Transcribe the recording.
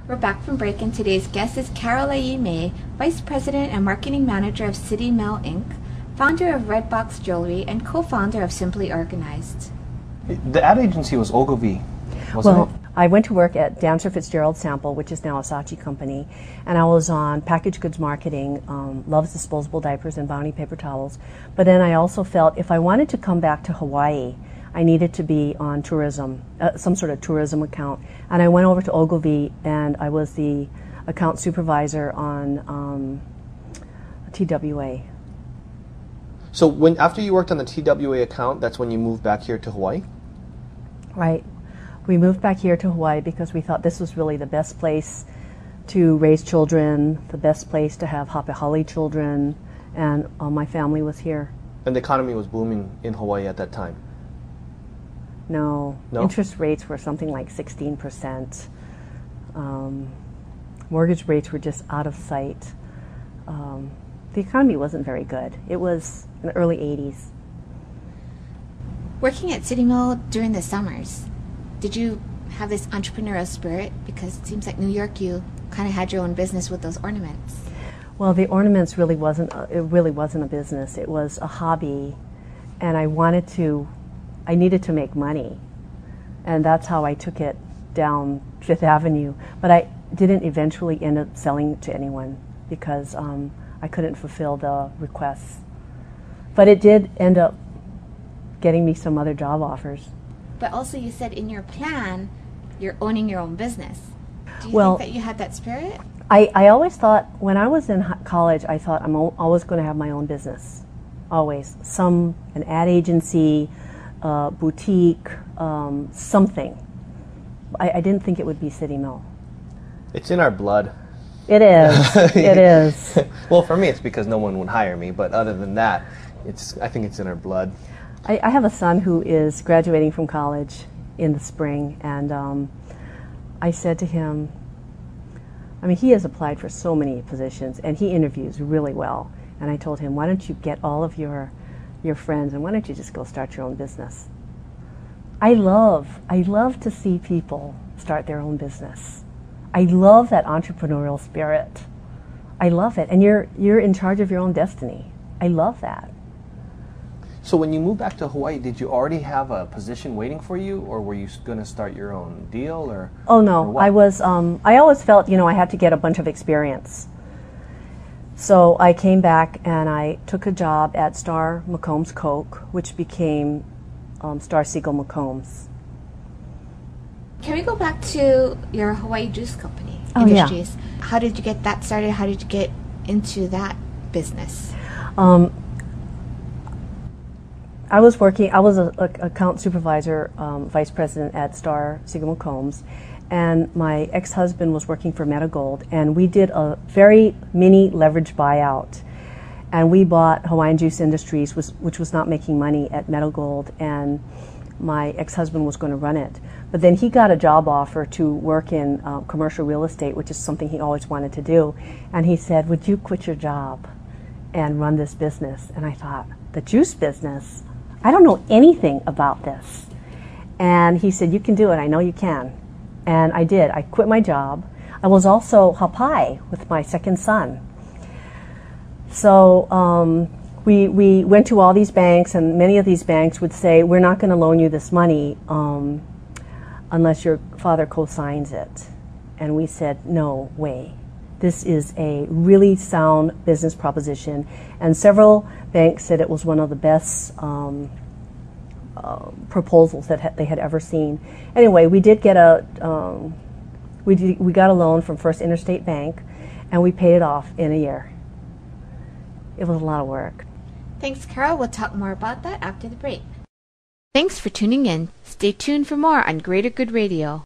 We're back from break, and today's guest is Carol May, Vice President and Marketing Manager of City Mill Inc., founder of Red Box Jewelry, and co-founder of Simply Organized. The ad agency was Ogilvy, wasn't it? I went to work at Dancer Fitzgerald Sample, which is now a Saatchi company, and I was on packaged goods marketing, Love's disposable diapers and Bounty paper towels. But then I also felt if I wanted to come back to Hawaii, I needed to be on tourism, some sort of tourism account. And I went over to Ogilvy, and I was the account supervisor on TWA. So after you worked on the TWA account, that's when you moved back here to Hawaii? Right. We moved back here to Hawaii because we thought this was really the best place to raise children, the best place to have hapehali children, and my family was here. And the economy was booming in Hawaii at that time? No. No? Interest rates were something like 16%. Mortgage rates were just out of sight. The economy wasn't very good. It was in the early 80s. Working at City Mill during the summers, did you have this entrepreneurial spirit? Because it seems like New York, you kind of had your own business with those ornaments. Well, the ornaments really wasn't a business. It was a hobby, and I needed to make money, and that's how I took it down Fifth Avenue. But I didn't eventually end up selling to anyone because I couldn't fulfill the requests. But it did end up getting me some other job offers. But also you said in your plan, you're owning your own business. Do you Well, think that you had that spirit? I always thought, when I was in college, I thought I'm always going to have my own business. Always. An ad agency, boutique, something. I didn't think it would be City Mill. It's in our blood. It is. It is. Well, for me, it's because no one would hire me, but other than that, I think it's in our blood. I have a son who is graduating from college in the spring, and I said to him, he has applied for so many positions, and he interviews really well. And I told him, why don't you get all of your friends, and why don't you just go start your own business? I love to see people start their own business. I love that entrepreneurial spirit. I love it, and you're in charge of your own destiny. I love that. So when you moved back to Hawaii, did you already have a position waiting for you, or were you going to start your own deal, or? Oh no, or what? I was. I always felt, I had to get a bunch of experience. So I came back and I took a job at Star McCombs Coke, which became Star Siegel McCombs. Can we go back to your Hawaii Juice Company Industries? Yeah. How did you get that started? How did you get into that business? I was an account supervisor, vice president at Star Siegel McCombs, and my ex-husband was working for Metagold, and we did a very mini leverage buyout, and we bought Hawaiian Juice Industries, which was not making money at Metagold, and my ex-husband was going to run it. But then he got a job offer to work in commercial real estate, which is something he always wanted to do, and he said, would you quit your job and run this business? And I thought, the juice business? I don't know anything about this. And he said, you can do it, I know you can. And I did. I quit my job. I was also hapai with my second son. So we went to all these banks, and many of these banks would say, we're not going to loan you this money unless your father co-signs it. And we said, no way. This is a really sound business proposition, and several banks said it was one of the best proposals that they had ever seen. Anyway, we did get we got a loan from First Interstate Bank, and we paid it off in a year. It was a lot of work. Thanks, Carol. We'll talk more about that after the break. Thanks for tuning in. Stay tuned for more on Greater Good Radio.